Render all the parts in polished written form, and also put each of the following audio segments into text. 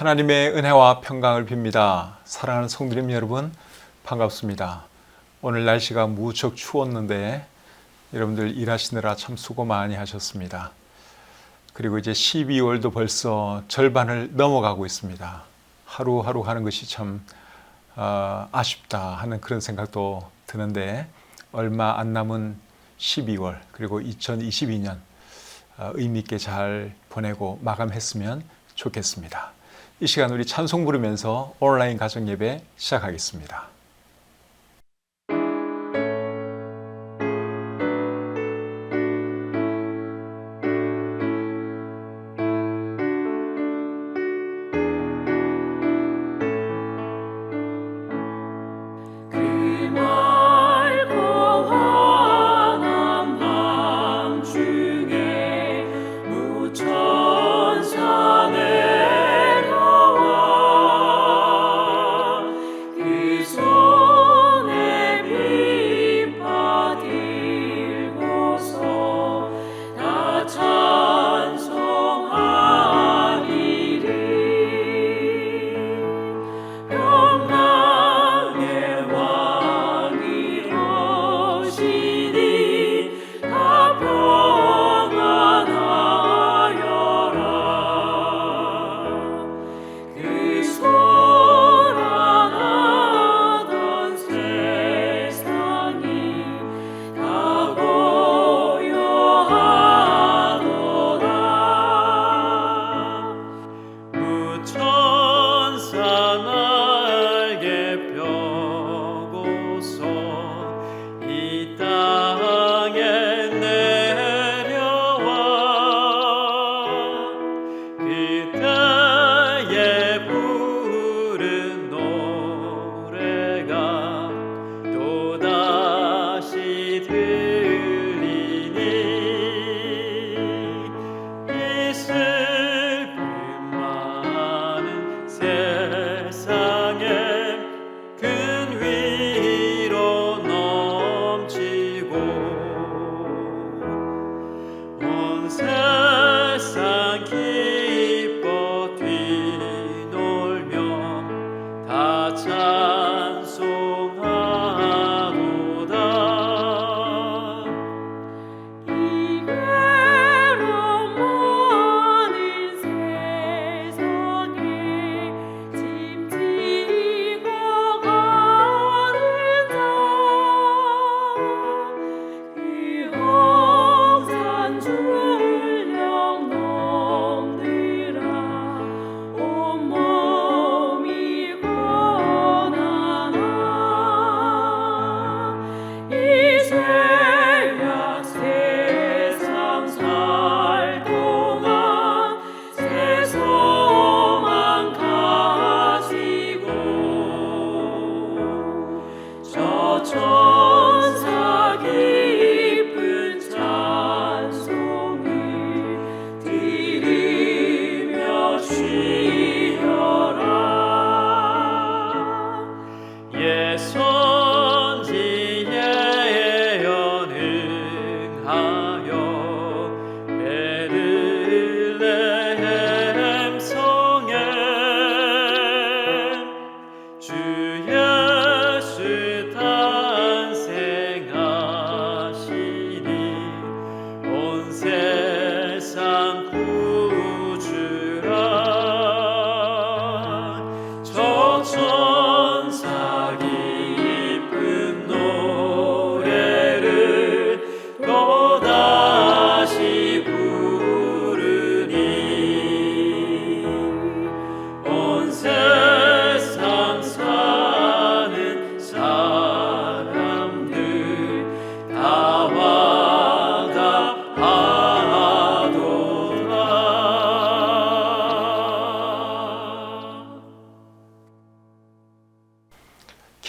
하나님의 은혜와 평강을 빕니다. 사랑하는 성도님 여러분, 반갑습니다. 오늘 날씨가 무척 추웠는데 여러분들 일하시느라 참 수고 많이 하셨습니다. 그리고 이제 12월도 벌써 절반을 넘어가고 있습니다. 하루하루 가는 것이 참 아쉽다 하는 그런 생각도 드는데, 얼마 안 남은 12월 그리고 2022년 의미 있게 잘 보내고 마감했으면 좋겠습니다. 이 시간 우리 찬송 부르면서 온라인 가정 예배 시작하겠습니다.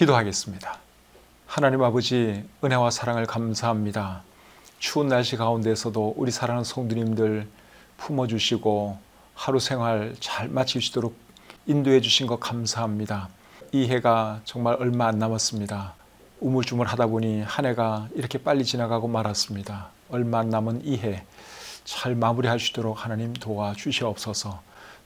기도하겠습니다. 하나님 아버지, 은혜와 사랑을 감사합니다. 추운 날씨 가운데서도 우리 사랑하는 성도님들 품어주시고 하루 생활 잘 마치시도록 인도해 주신 것 감사합니다. 이 해가 정말 얼마 안 남았습니다. 우물쭈물하다 보니 한 해가 이렇게 빨리 지나가고 말았습니다. 얼마 안 남은 이 해 잘 마무리할 수 있도록 하나님 도와주시옵소서.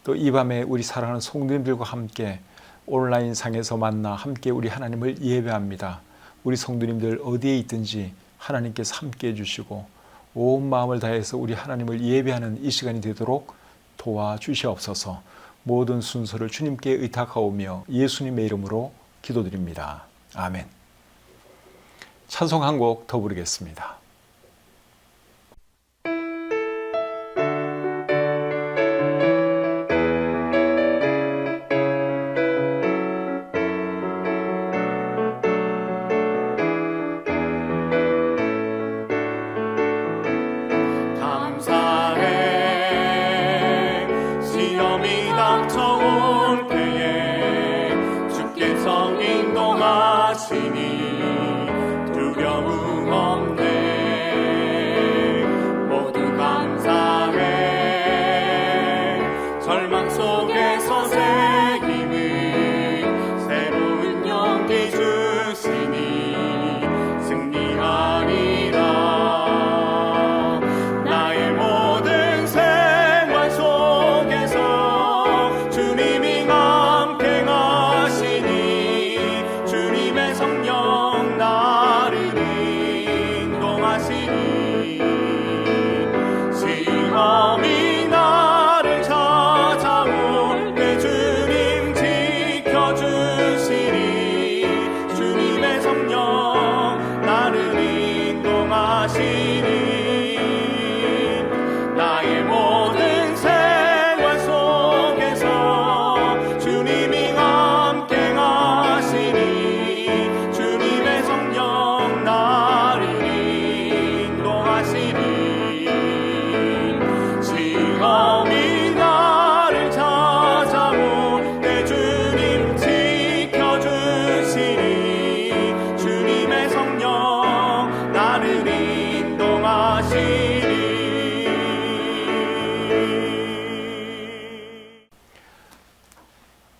또 이 밤에 우리 사랑하는 성도님들과 함께 온라인 상에서 만나 함께 우리 하나님을 예배합니다. 우리 성도님들 어디에 있든지 하나님께서 함께 해주시고 온 마음을 다해서 우리 하나님을 예배하는 이 시간이 되도록 도와주시옵소서. 모든 순서를 주님께 의탁하오며 예수님의 이름으로 기도드립니다. 아멘. 찬송 한 곡 더 부르겠습니다.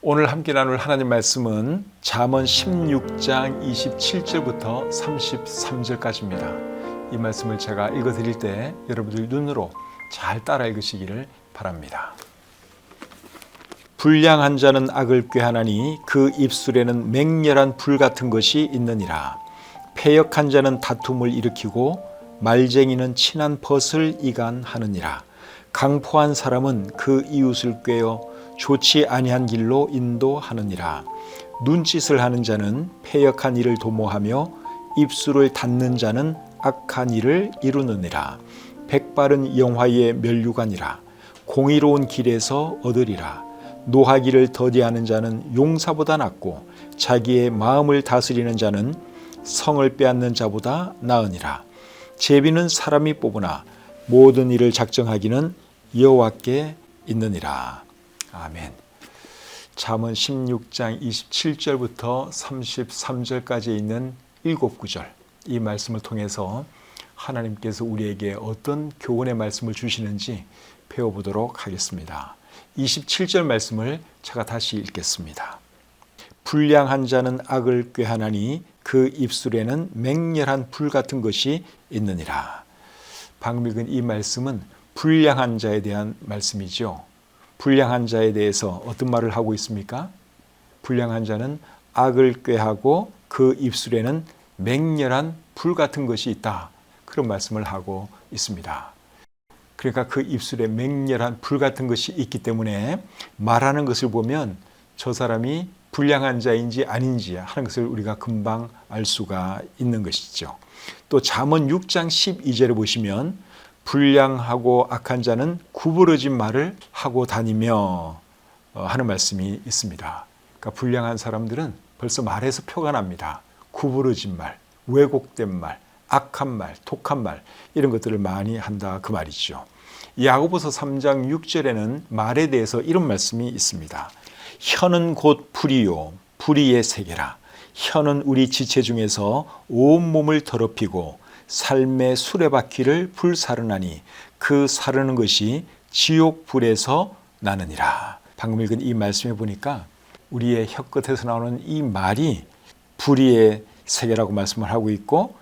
오늘 함께 나눌 하나님 말씀은 잠언 16장 27절부터 33절까지입니다. 이 말씀을 제가 읽어드릴 때 여러분들 눈으로 잘 따라 읽으시기를 바랍니다. 불량한 자는 악을 꾀하나니 그 입술에는 맹렬한 불 같은 것이 있느니라. 패역한 자는 다툼을 일으키고 말쟁이는 친한 벗을 이간하느니라. 강포한 사람은 그 이웃을 꾀어 좋지 아니한 길로 인도하느니라. 눈짓을 하는 자는 패역한 일을 도모하며 입술을 닫는 자는 악한 일을 이루느니라. 백발은 영화의 면류관이라. 공의로운 길에서 얻으리라. 노하기를 더디하는 자는 용사보다 낫고 자기의 마음을 다스리는 자는 성을 빼앗는 자보다 나으니라. 제비는 사람이 뽑으나 모든 일을 작정하기는 여호와께 있느니라. 아멘. 잠언 16장 27절부터 33절까지 있는 7구절, 이 말씀을 통해서 하나님께서 우리에게 어떤 교훈의 말씀을 주시는지 배워보도록 하겠습니다. 27절 말씀을 제가 다시 읽겠습니다. 불량한 자는 악을 꾀하나니 그 입술에는 맹렬한 불 같은 것이 있느니라. 방금 읽은 이 말씀은 불량한 자에 대한 말씀이죠. 불량한 자에 대해서 어떤 말을 하고 있습니까? 불량한 자는 악을 꾀하고 그 입술에는 맹렬한 불 같은 것이 있다. 그런 말씀을 하고 있습니다. 그러니까 그 입술에 맹렬한 불 같은 것이 있기 때문에 말하는 것을 보면 저 사람이 불량한 자인지 아닌지 하는 것을 우리가 금방 알 수가 있는 것이죠. 또 잠언 6장 12절에 보시면 불량하고 악한 자는 구부러진 말을 하고 다니며 하는 말씀이 있습니다. 그러니까 불량한 사람들은 벌써 말에서 표가 납니다. 구부러진 말, 왜곡된 말, 악한 말, 독한 말 이런 것들을 많이 한다 그 말이죠. 야고보서 3장 6절에는 말에 대해서 이런 말씀이 있습니다. 혀는 곧 불이요 불의의 세계라. 혀는 우리 지체 중에서 온몸을 더럽히고 삶의 수레바퀴를 불사르나니 그 사르는 것이 지옥 불에서 나느니라. 방금 읽은 이 말씀에 보니까 우리의 혀끝에서 나오는 이 말이 불의의 세계라고 말씀을 하고 있고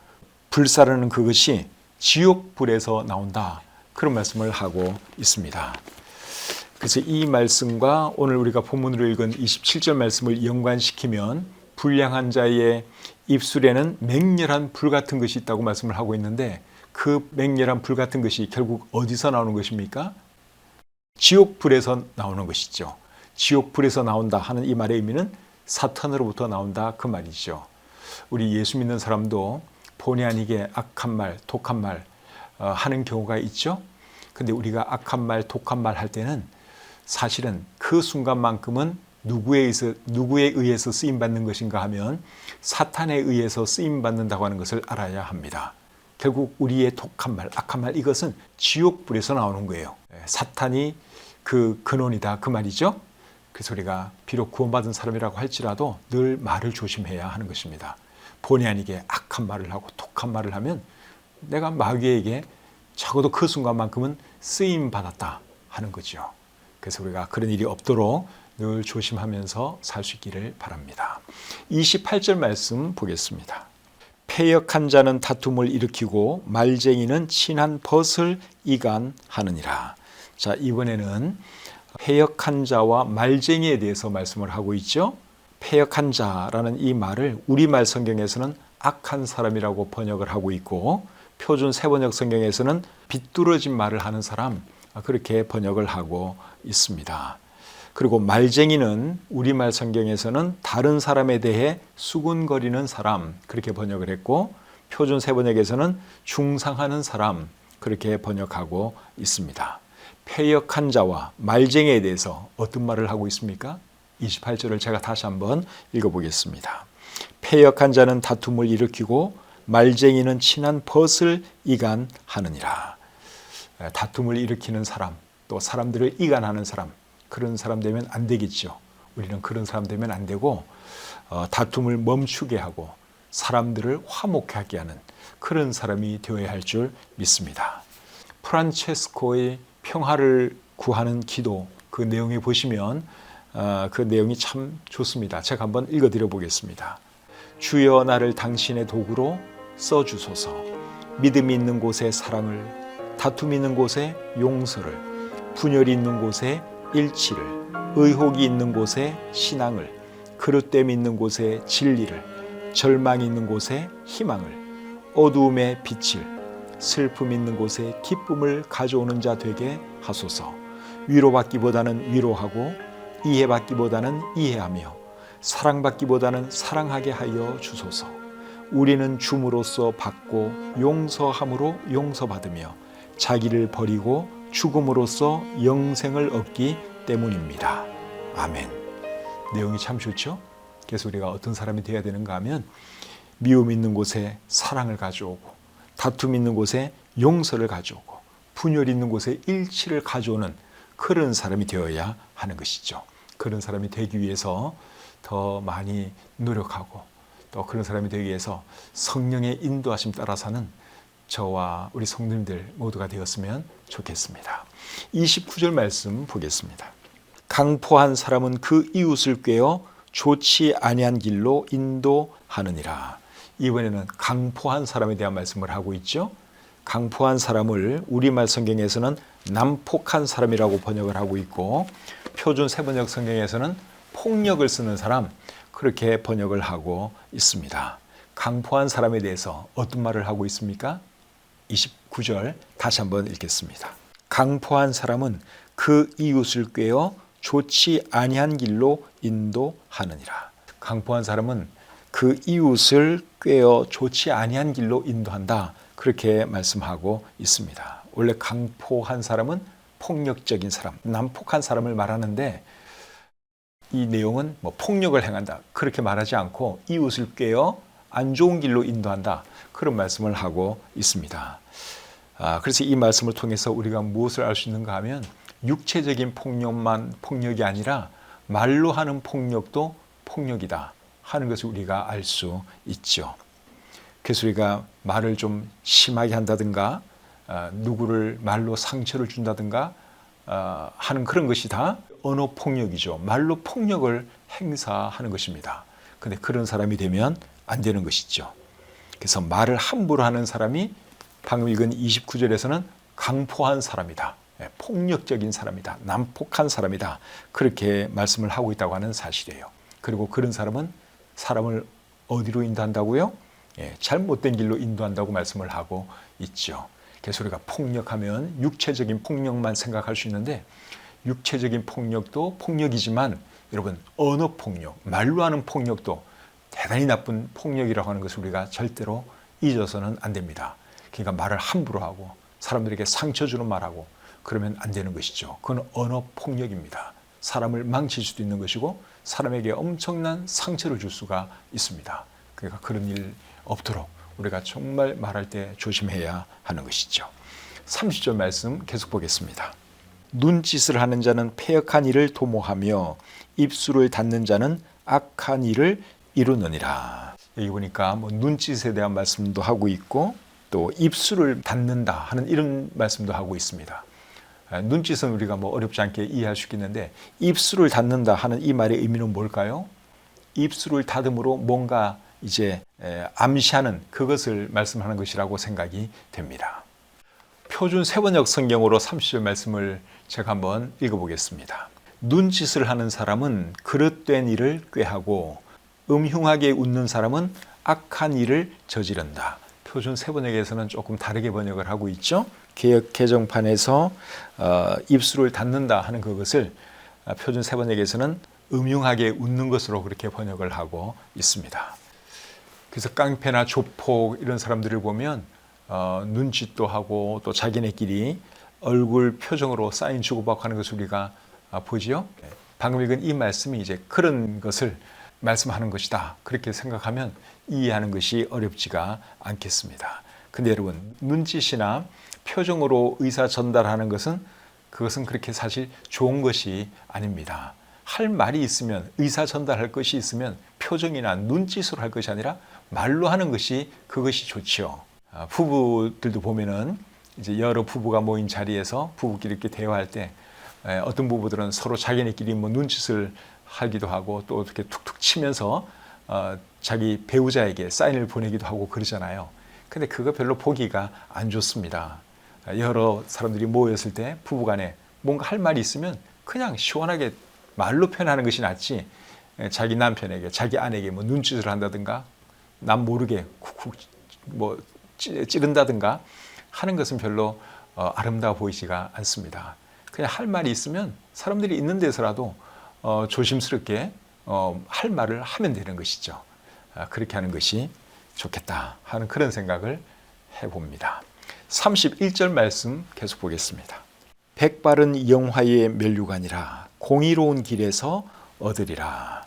불사르는 그것이 지옥 불에서 나온다. 그런 말씀을 하고 있습니다. 그래서 이 말씀과 오늘 우리가 본문으로 읽은 27절 말씀을 연관시키면 불량한 자의 입술에는 맹렬한 불 같은 것이 있다고 말씀을 하고 있는데 그 맹렬한 불 같은 것이 결국 어디서 나오는 것입니까? 지옥불에서 나오는 것이죠. 지옥불에서 나온다 하는 이 말의 의미는 사탄으로부터 나온다 그 말이죠. 우리 예수 믿는 사람도 본의 아니게 악한 말, 독한 말 하는 경우가 있죠. 근데 우리가 악한 말, 독한 말 할 때는 사실은 그 순간만큼은 누구에 의해서 쓰임받는 것인가 하면 사탄에 의해서 쓰임받는다고 하는 것을 알아야 합니다. 결국 우리의 독한 말, 악한 말 이것은 지옥불에서 나오는 거예요. 사탄이 그 근원이다 그 말이죠. 그래서 우리가 비록 구원받은 사람이라고 할지라도 늘 말을 조심해야 하는 것입니다. 본의 아니게 악한 말을 하고 독한 말을 하면 내가 마귀에게 적어도 그 순간만큼은 쓰임받았다 하는 거죠. 그래서 우리가 그런 일이 없도록 늘 조심하면서 살 수 있기를 바랍니다. 28절 말씀 보겠습니다. 패역한 자는 다툼을 일으키고 말쟁이는 친한 벗을 이간하느니라. 자, 이번에는 패역한 자와 말쟁이에 대해서 말씀을 하고 있죠. 패역한 자라는 이 말을 우리말 성경에서는 악한 사람이라고 번역을 하고 있고 표준 세번역 성경에서는 비뚤어진 말을 하는 사람 그렇게 번역을 하고 있습니다. 그리고 말쟁이는 우리말 성경에서는 다른 사람에 대해 수군거리는 사람 그렇게 번역을 했고 표준 세번역에서는 중상하는 사람 그렇게 번역하고 있습니다. 패역한 자와 말쟁이에 대해서 어떤 말을 하고 있습니까? 28절을 제가 다시 한번 읽어보겠습니다. 패역한 자는 다툼을 일으키고 말쟁이는 친한 벗을 이간하느니라. 다툼을 일으키는 사람, 또 사람들을 이간하는 사람, 그런 사람 되면 안 되겠죠. 우리는 그런 사람 되면 안 되고 다툼을 멈추게 하고 사람들을 화목하게 하는 그런 사람이 되어야 할 줄 믿습니다. 프란체스코의 평화를 구하는 기도 그 내용에 보시면 그 내용이 참 좋습니다. 제가 한번 읽어드려 보겠습니다. 주여 나를 당신의 도구로 써주소서. 믿음이 있는 곳에 사랑을, 다툼이 있는 곳에 용서를, 분열이 있는 곳에 일치를, 의혹이 있는 곳에 신앙을, 그릇됨이 있는 곳에 진리를, 절망이 있는 곳에 희망을, 어두움에 빛을, 슬픔 있는 곳에 기쁨을 가져오는 자 되게 하소서. 위로받기보다는 위로하고 이해받기보다는 이해하며 사랑받기보다는 사랑하게 하여 주소서. 우리는 줌으로써 받고 용서함으로 용서받으며 자기를 버리고 죽음으로써 영생을 얻기 때문입니다. 아멘. 내용이 참 좋죠? 그래서 우리가 어떤 사람이 되어야 되는가 하면 미움 있는 곳에 사랑을 가져오고 다툼 있는 곳에 용서를 가져오고 분열 있는 곳에 일치를 가져오는 그런 사람이 되어야 하는 것이죠. 그런 사람이 되기 위해서 더 많이 노력하고 또 그런 사람이 되기 위해서 성령의 인도하심 따라 사는 저와 우리 성도님들 모두가 되었으면 좋겠습니다. 29절 말씀 보겠습니다. 강포한 사람은 그 이웃을 꾀어 좋지 아니한 길로 인도하느니라. 이번에는 강포한 사람에 대한 말씀을 하고 있죠. 강포한 사람을 우리말 성경에서는 난폭한 사람이라고 번역을 하고 있고 표준 세번역 성경에서는 폭력을 쓰는 사람 그렇게 번역을 하고 있습니다. 강포한 사람에 대해서 어떤 말을 하고 있습니까? 29절 다시 한번 읽겠습니다. 강포한 사람은 그 이웃을 꾀어 좋지 아니한 길로 인도하느니라. 강포한 사람은 그 이웃을 꾀어 좋지 아니한 길로 인도한다. 그렇게 말씀하고 있습니다. 원래 강포한 사람은 폭력적인 사람, 난폭한 사람을 말하는데 이 내용은 뭐 폭력을 행한다. 그렇게 말하지 않고 이웃을 꾀어 안 좋은 길로 인도한다. 그런 말씀을 하고 있습니다. 그래서 이 말씀을 통해서 우리가 무엇을 알 수 있는가 하면 육체적인 폭력만 폭력이 아니라 말로 하는 폭력도 폭력이다 하는 것을 우리가 알 수 있죠. 그래서 우리가 말을 좀 심하게 한다든가 누구를 말로 상처를 준다든가 하는 그런 것이 다 언어 폭력이죠. 말로 폭력을 행사하는 것입니다. 그런데 그런 사람이 되면 안 되는 것이죠. 그래서 말을 함부로 하는 사람이 방금 읽은 29절에서는 강포한 사람이다. 폭력적인 사람이다. 난폭한 사람이다. 그렇게 말씀을 하고 있다고 하는 사실이에요. 그리고 그런 사람은 사람을 어디로 인도한다고요? 잘못된 길로 인도한다고 말씀을 하고 있죠. 그래서 우리가 폭력하면 육체적인 폭력만 생각할 수 있는데 육체적인 폭력도 폭력이지만 여러분 언어 폭력, 말로 하는 폭력도 대단히 나쁜 폭력이라고 하는 것을 우리가 절대로 잊어서는 안 됩니다. 그러니까 말을 함부로 하고 사람들에게 상처 주는 말하고 그러면 안 되는 것이죠. 그건 언어 폭력입니다. 사람을 망칠 수도 있는 것이고 사람에게 엄청난 상처를 줄 수가 있습니다. 그러니까 그런 일 없도록 우리가 정말 말할 때 조심해야 하는 것이죠. 30절 말씀 계속 보겠습니다. 눈짓을 하는 자는 패역한 일을 도모하며 입술을 닫는 자는 악한 일을 이루느니라. 여기 보니까 눈짓에 대한 말씀도 하고 있고 또 입술을 닫는다 하는 이런 말씀도 하고 있습니다. 눈짓은 우리가 어렵지 않게 이해할 수 있겠는데 입술을 닫는다 하는 이 말의 의미는 뭘까요? 입술을 닫음으로 뭔가 이제 암시하는 그것을 말씀하는 것이라고 생각이 됩니다. 표준 세번역 성경으로 30절 말씀을 제가 한번 읽어보겠습니다. 눈짓을 하는 사람은 그릇된 일을 꾀하고 음흉하게 웃는 사람은 악한 일을 저지른다. 표준 세번역에서는 조금 다르게 번역을 하고 있죠. 개역 개정판에서 입술을 닫는다 하는 그것을 표준 세번역에서는 음흉하게 웃는 것으로 그렇게 번역을 하고 있습니다. 그래서 깡패나 조폭 이런 사람들을 보면 눈짓도 하고 또 자기네끼리 얼굴 표정으로 사인 주고받고 하는 것을 우리가 보지요. 방금 읽은 이 말씀이 이제 그런 것을 말씀하는 것이다. 그렇게 생각하면 이해하는 것이 어렵지가 않겠습니다. 근데 여러분 눈짓이나 표정으로 의사 전달하는 그것은 그렇게 사실 좋은 것이 아닙니다. 할 말이 있으면 의사 전달할 것이 있으면 표정이나 눈짓으로 할 것이 아니라 말로 하는 것이 그것이 좋지요. 부부들도 보면은 이제 여러 부부가 모인 자리에서 부부끼리 이렇게 대화할 때 어떤 부부들은 서로 자기네끼리 눈짓을 하기도 하고 또 이렇게 툭툭 치면서 자기 배우자에게 사인을 보내기도 하고 그러잖아요. 근데 그거 별로 보기가 안 좋습니다. 여러 사람들이 모였을 때 부부간에 뭔가 할 말이 있으면 그냥 시원하게 말로 표현하는 것이 낫지 자기 남편에게 자기 아내에게 눈짓을 한다든가 남 모르게 쿡쿡 찌른다든가 하는 것은 별로 아름다워 보이지가 않습니다. 그냥 할 말이 있으면 사람들이 있는 데서라도 조심스럽게 할 말을 하면 되는 것이죠. 그렇게 하는 것이 좋겠다 하는 그런 생각을 해봅니다. 31절 말씀 계속 보겠습니다. 백발은 영화의 면류관이라 공의로운 길에서 얻으리라.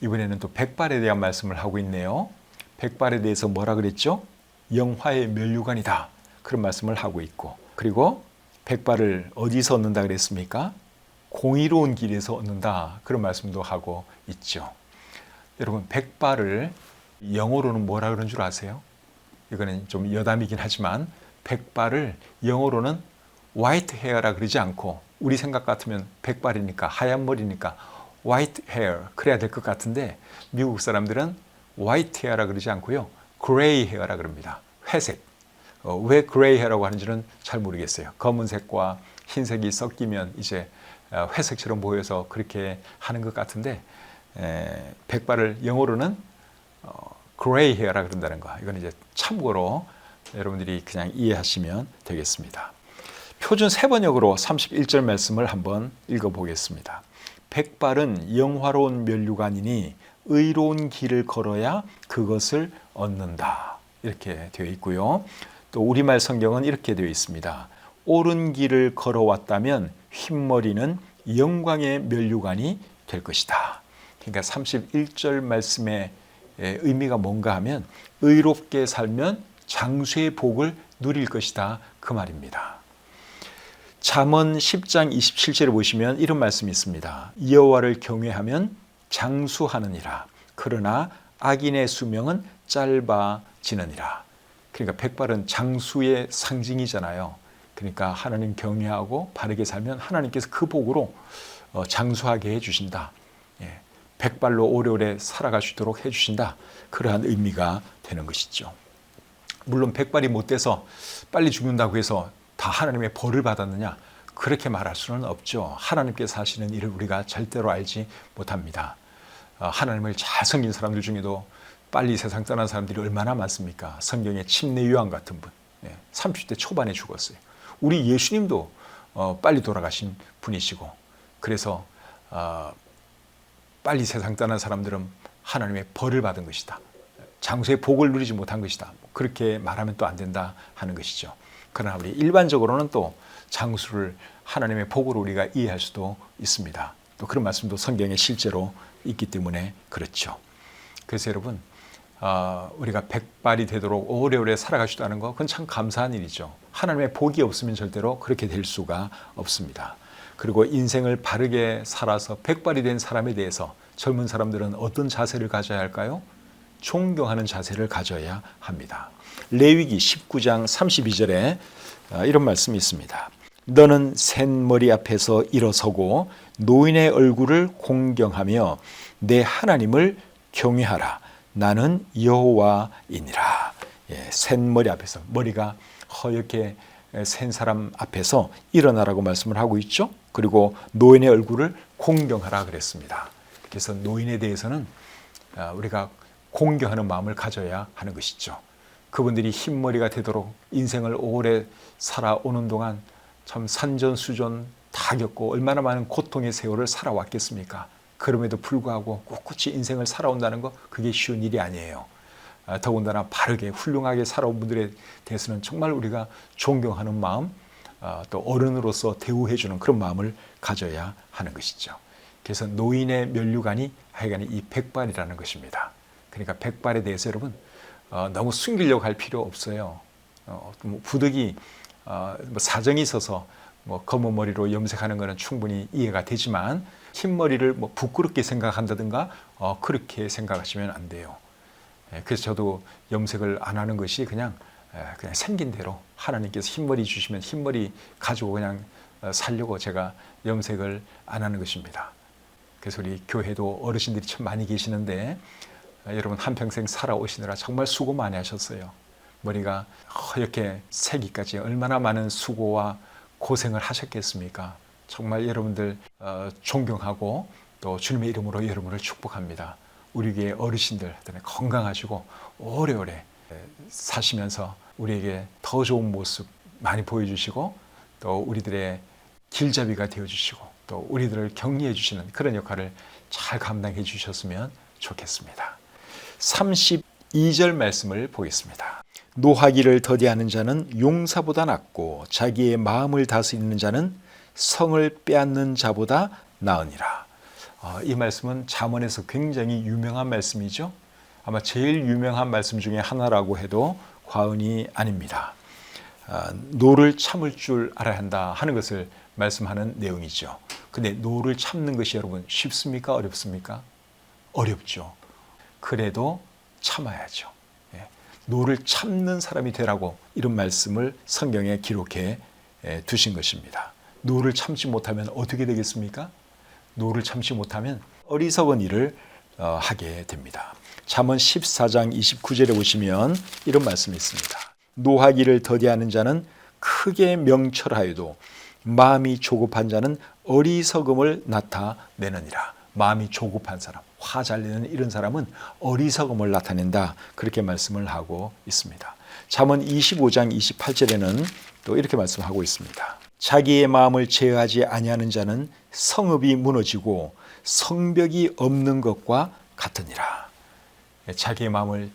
이번에는 또 백발에 대한 말씀을 하고 있네요. 백발에 대해서 뭐라 그랬죠? 영화의 면류관이다. 그런 말씀을 하고 있고 그리고 백발을 어디서 얻는다 그랬습니까? 공의로운 길에서 얻는다. 그런 말씀도 하고 있죠. 여러분 백발을 영어로는 뭐라 그러는 줄 아세요? 이거는 좀 여담이긴 하지만 백발을 영어로는 white hair라 그러지 않고 우리 생각 같으면 백발이니까 하얀 머리니까 white hair 그래야 될 것 같은데 미국 사람들은 white hair라 그러지 않고요. gray hair라 그럽니다. 회색. 왜 gray hair라고 하는지는 잘 모르겠어요. 검은색과 흰색이 섞이면 이제 회색처럼 보여서 그렇게 하는 것 같은데 백발을 영어로는 gray hair라 그런다는 거. 이건 이제 참고로 여러분들이 그냥 이해하시면 되겠습니다. 표준 세번역으로 31절 말씀을 한번 읽어보겠습니다. 백발은 영화로운 면류관이니 의로운 길을 걸어야 그것을 얻는다. 이렇게 되어 있고요. 또 우리말 성경은 이렇게 되어 있습니다. 옳은 길을 걸어왔다면 흰머리는 영광의 면류관이 될 것이다. 그러니까 31절 말씀의 의미가 뭔가 하면 의롭게 살면 장수의 복을 누릴 것이다. 그 말입니다. 잠언 10장 27절에 보시면 이런 말씀이 있습니다. 여호와를 경외하면 장수하느니라. 그러나 악인의 수명은 짧아지느니라. 그러니까 백발은 장수의 상징이잖아요. 그러니까 하나님 경외하고 바르게 살면 하나님께서 그 복으로 장수하게 해주신다. 백발로 오래오래 살아갈 수 있도록 해주신다. 그러한 의미가 되는 것이죠. 물론 백발이 못 돼서 빨리 죽는다고 해서 다 하나님의 벌을 받았느냐? 그렇게 말할 수는 없죠. 하나님께서 하시는 일을 우리가 절대로 알지 못합니다. 하나님을 잘 섬긴 사람들 중에도 빨리 세상 떠난 사람들이 얼마나 많습니까? 성경에 침례 요한 같은 분, 30대 초반에 죽었어요. 우리 예수님도 빨리 돌아가신 분이시고, 그래서 빨리 세상 떠난 사람들은 하나님의 벌을 받은 것이다. 장수의 복을 누리지 못한 것이다. 그렇게 말하면 또 안 된다 하는 것이죠. 그러나 우리 일반적으로는 또 장수를 하나님의 복으로 우리가 이해할 수도 있습니다. 또 그런 말씀도 성경에 실제로 있기 때문에 그렇죠. 그래서 여러분, 우리가 백발이 되도록 오래오래 살아가시다는 거, 그건 참 감사한 일이죠. 하나님의 복이 없으면 절대로 그렇게 될 수가 없습니다. 그리고 인생을 바르게 살아서 백발이 된 사람에 대해서 젊은 사람들은 어떤 자세를 가져야 할까요? 존경하는 자세를 가져야 합니다. 레위기 19장 32절에 이런 말씀이 있습니다. 너는 샌머리 앞에서 일어서고 노인의 얼굴을 공경하며 내 하나님을 경외하라. 나는 여호와이니라. 샌머리 앞에서, 머리가 허옇게 센 사람 앞에서 일어나라고 말씀을 하고 있죠. 그리고 노인의 얼굴을 공경하라 그랬습니다. 그래서 노인에 대해서는 우리가 공경하는 마음을 가져야 하는 것이죠. 그분들이 흰머리가 되도록 인생을 오래 살아오는 동안 참 산전수전 다 겪고 얼마나 많은 고통의 세월을 살아왔겠습니까? 그럼에도 불구하고 꿋꿋이 인생을 살아온다는 거, 그게 쉬운 일이 아니에요. 더군다나 바르게 훌륭하게 살아온 분들에 대해서는 정말 우리가 존경하는 마음, 또 어른으로서 대우해주는 그런 마음을 가져야 하는 것이죠. 그래서 노인의 면류관이 하여간에 이 백발이라는 것입니다. 그러니까 백발에 대해서 여러분 너무 숨기려고 할 필요 없어요. 부득이 사정이 있어서 검은 머리로 염색하는 것은 충분히 이해가 되지만 흰머리를 부끄럽게 생각한다든가 그렇게 생각하시면 안 돼요. 그래서 저도 염색을 안 하는 것이 그냥 생긴 대로 하나님께서 흰머리 주시면 흰머리 가지고 그냥 살려고 제가 염색을 안 하는 것입니다. 그래서 우리 교회도 어르신들이 참 많이 계시는데 여러분 한평생 살아오시느라 정말 수고 많이 하셨어요. 머리가 허옇게 새기까지 얼마나 많은 수고와 고생을 하셨겠습니까? 정말 여러분들 존경하고 또 주님의 이름으로 여러분을 축복합니다. 우리 교회 어르신들 건강하시고 오래오래 사시면서 우리에게 더 좋은 모습 많이 보여주시고 또 우리들의 길잡이가 되어주시고 또 우리들을 격려해 주시는 그런 역할을 잘 감당해 주셨으면 좋겠습니다. 32절 말씀을 보겠습니다. 노하기를 더디하는 자는 용사보다 낫고 자기의 마음을 다스리는 자는 성을 빼앗는 자보다 나으니라. 이 말씀은 잠언에서 굉장히 유명한 말씀이죠. 아마 제일 유명한 말씀 중에 하나라고 해도 과언이 아닙니다. 노를 참을 줄 알아야 한다 하는 것을 말씀하는 내용이죠. 근데 노를 참는 것이 여러분 쉽습니까? 어렵습니까? 어렵죠. 그래도 참아야죠. 노를 참는 사람이 되라고 이런 말씀을 성경에 기록해 두신 것입니다. 노를 참지 못하면 어떻게 되겠습니까? 노를 참지 못하면 어리석은 일을 하게 됩니다. 잠언 14장 29절에 보시면 이런 말씀이 있습니다. 노하기를 더디하는 자는 크게 명철하여도 마음이 조급한 자는 어리석음을 나타내느니라. 마음이 조급한 사람, 화 잘 내는 이런 사람은 어리석음을 나타낸다. 그렇게 말씀을 하고 있습니다. 잠언 25장 28절에는 또 이렇게 말씀하고 있습니다. 자기의 마음을 제어하지 아니하는 자는 성읍이 무너지고 성벽이 없는 것과 같으니라. 자기의 마음을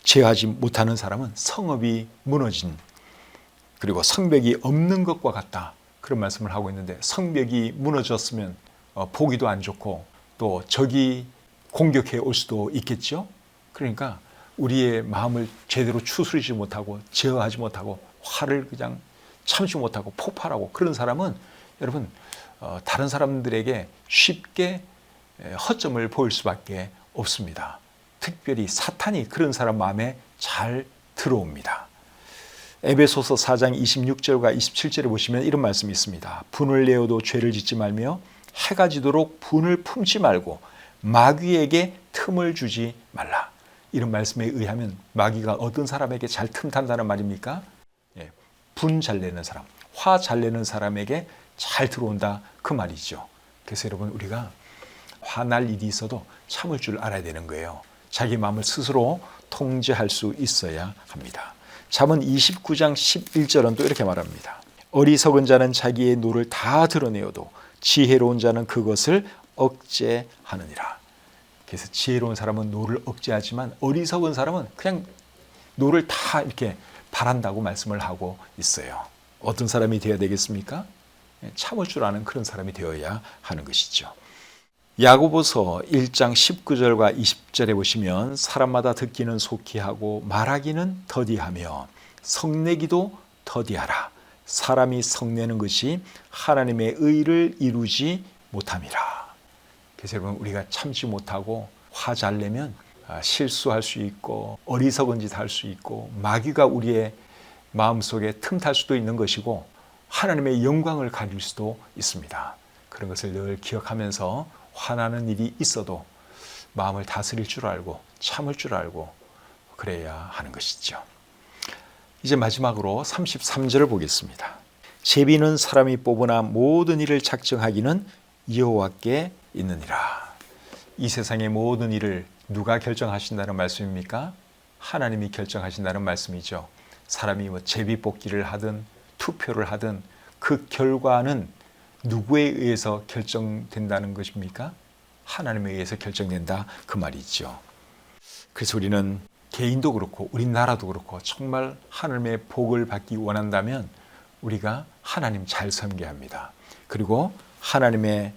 제어하지 못하는 사람은 성읍이 무너진 그리고 성벽이 없는 것과 같다. 그런 말씀을 하고 있는데 성벽이 무너졌으면 보기도 안 좋고 또 적이 공격해 올 수도 있겠죠. 그러니까 우리의 마음을 제대로 추스리지 못하고 제어하지 못하고 화를 그냥 참지 못하고 폭발하고 그런 사람은 여러분 다른 사람들에게 쉽게 허점을 보일 수밖에 없습니다. 특별히 사탄이 그런 사람 마음에 잘 들어옵니다. 에베소서 4장 26절과 27절에 보시면 이런 말씀이 있습니다. 분을 내어도 죄를 짓지 말며 해가 지도록 분을 품지 말고 마귀에게 틈을 주지 말라. 이런 말씀에 의하면 마귀가 어떤 사람에게 잘 틈탄다는 말입니까? 분 잘 내는 사람, 화 잘 내는 사람에게 잘 들어온다 그 말이죠. 그래서 여러분 우리가 화날 일이 있어도 참을 줄 알아야 되는 거예요. 자기 마음을 스스로 통제할 수 있어야 합니다. 잠언 29장 11절은 또 이렇게 말합니다. 어리석은 자는 자기의 노를 다 드러내어도 지혜로운 자는 그것을 억제하느니라. 그래서 지혜로운 사람은 노를 억제하지만 어리석은 사람은 그냥 노를 다 이렇게 바란다고 말씀을 하고 있어요. 어떤 사람이 되어야 되겠습니까? 참을 줄 아는 그런 사람이 되어야 하는 것이죠. 야고보서 1장 19절과 20절에 보시면 사람마다 듣기는 속히 하고 말하기는 더디하며 성내기도 더디하라. 사람이 성내는 것이 하나님의 의를 이루지 못함이라. 그래서 여러분 우리가 참지 못하고 화 잘 내면 실수할 수 있고 어리석은 짓 할 수 있고 마귀가 우리의 마음속에 틈탈 수도 있는 것이고 하나님의 영광을 가릴 수도 있습니다. 그런 것을 늘 기억하면서 화나는 일이 있어도 마음을 다스릴 줄 알고 참을 줄 알고 그래야 하는 것이죠. 이제 마지막으로 33절을 보겠습니다. 제비는 사람이 뽑으나 모든 일을 작정하기는 여호와께 있느니라. 이 세상의 모든 일을 누가 결정하신다는 말씀입니까? 하나님이 결정하신다는 말씀이죠. 사람이 제비 뽑기를 하든 투표를 하든 그 결과는 누구에 의해서 결정된다는 것입니까? 하나님에 의해서 결정된다 그 말이죠. 그래서 우리는 개인도 그렇고 우리나라도 그렇고 정말 하나님의 복을 받기 원한다면 우리가 하나님 잘 섬겨야 합니다. 그리고 하나님의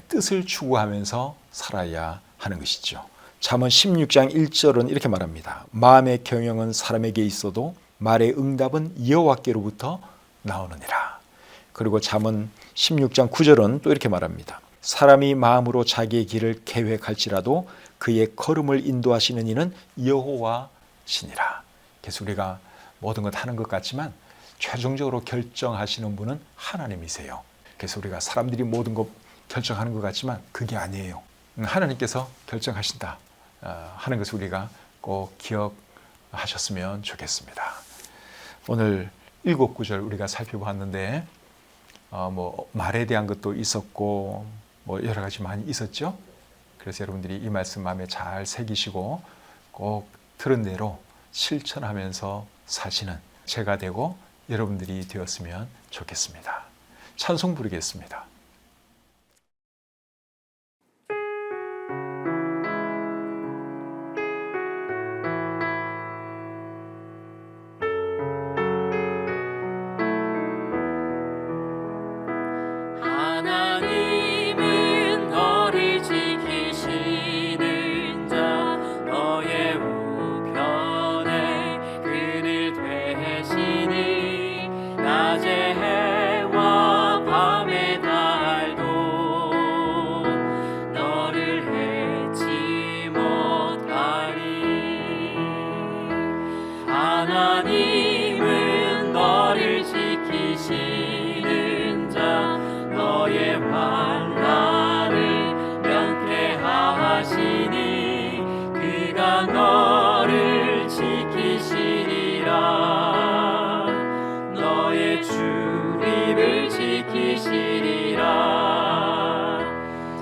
뜻을 추구하면서 살아야 하는 것이죠. 잠언 16장 1절은 이렇게 말합니다. 마음의 경영은 사람에게 있어도 말의 응답은 여호와께로부터 나오느니라. 그리고 잠언 16장 9절은 또 이렇게 말합니다. 사람이 마음으로 자기의 길을 계획할지라도 그의 걸음을 인도하시는 이는 여호와시니라. 그래서 우리가 모든 것 하는 것 같지만 최종적으로 결정하시는 분은 하나님이세요. 그래서 우리가 사람들이 모든 것 결정하는 것 같지만 그게 아니에요. 하나님께서 결정하신다 하는 것을 우리가 꼭 기억하셨으면 좋겠습니다. 오늘 7구절 우리가 살펴봤는데 말에 대한 것도 있었고 여러 가지 많이 있었죠. 그래서 여러분들이 이 말씀 마음에 잘 새기시고 꼭 들은 대로 실천하면서 사시는 제가 되고 여러분들이 되었으면 좋겠습니다. 찬송 부르겠습니다. 하나님은 너를 지키시는 자 너의 우편에 그늘 되시니 낮에 해와 밤의 달도 너를 해치 못하리. 하나님은 너를 지키시는 자 너의 환난을 면케하시니 그가 너를 지키시리라. 너의 출입을 지키시리라.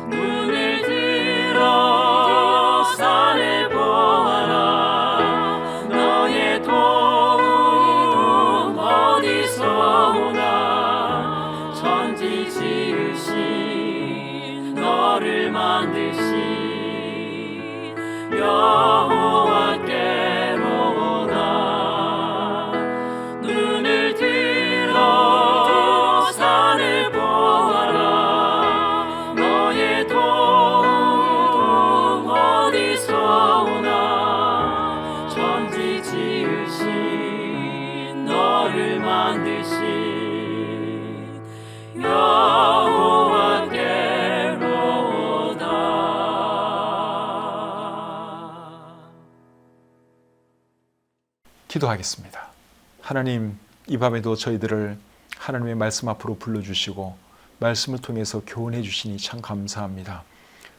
눈을 들어 산을 보아라. 너의 도움 어디서 오나. 천지 지으신 너를 만드신 여호와께로 오나. 눈을 들어 산을 보아라. 너의 도움 어디서 오나. 천지 지으신 너를 만드신 여호와께로다. 기도하겠습니다. 하나님, 이 밤에도 저희들을 하나님의 말씀 앞으로 불러주시고 말씀을 통해서 교훈해 주시니 참 감사합니다.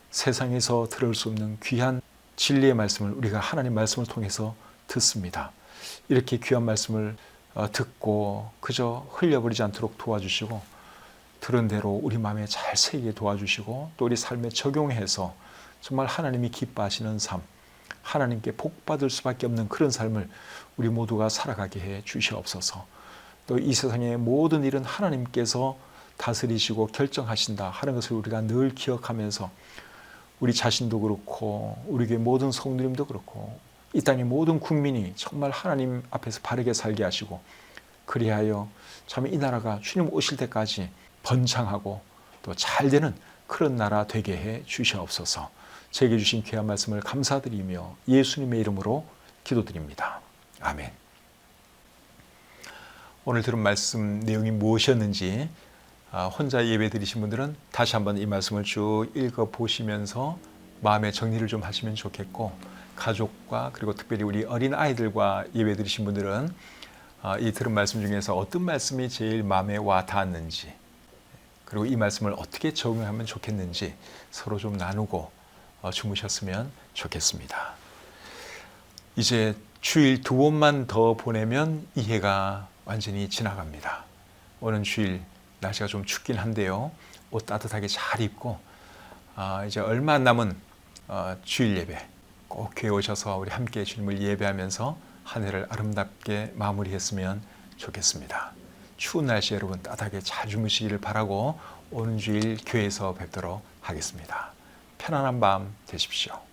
세상에서 들을 수 없는 귀한 진리의 말씀을 우리가 하나님 말씀을 통해서 듣습니다. 이렇게 귀한 말씀을 듣고 그저 흘려버리지 않도록 도와주시고 들은 대로 우리 마음에 잘 새기게 도와주시고 또 우리 삶에 적용해서 정말 하나님이 기뻐하시는 삶, 하나님께 복받을 수밖에 없는 그런 삶을 우리 모두가 살아가게 해 주시옵소서. 또 이 세상의 모든 일은 하나님께서 다스리시고 결정하신다 하는 것을 우리가 늘 기억하면서 우리 자신도 그렇고 우리 교회 모든 성도님도 그렇고 이 땅의 모든 국민이 정말 하나님 앞에서 바르게 살게 하시고 그리하여 참 이 나라가 주님 오실 때까지 번창하고 또 잘되는 그런 나라 되게 해 주시옵소서. 제게 주신 귀한 말씀을 감사드리며 예수님의 이름으로 기도드립니다. 아멘. 오늘 들은 말씀 내용이 무엇이었는지 혼자 예배 드리신 분들은 다시 한번 이 말씀을 쭉 읽어보시면서 마음의 정리를 좀 하시면 좋겠고, 가족과 그리고 특별히 우리 어린 아이들과 예배 드리신 분들은 이 들은 말씀 중에서 어떤 말씀이 제일 마음에 와 닿았는지, 그리고 이 말씀을 어떻게 적용하면 좋겠는지 서로 좀 나누고 주무셨으면 좋겠습니다. 이제 주일 2번만 더 보내면 이 해가 완전히 지나갑니다. 오는 주일 날씨가 좀 춥긴 한데요. 옷 따뜻하게 잘 입고 이제 얼마 안 남은 주일 예배 꼭 교회 오셔서 우리 함께 주님을 예배하면서 한 해를 아름답게 마무리했으면 좋겠습니다. 추운 날씨 여러분 따뜻하게 잘 주무시기를 바라고 오는 주일 교회에서 뵙도록 하겠습니다. 편안한 밤 되십시오.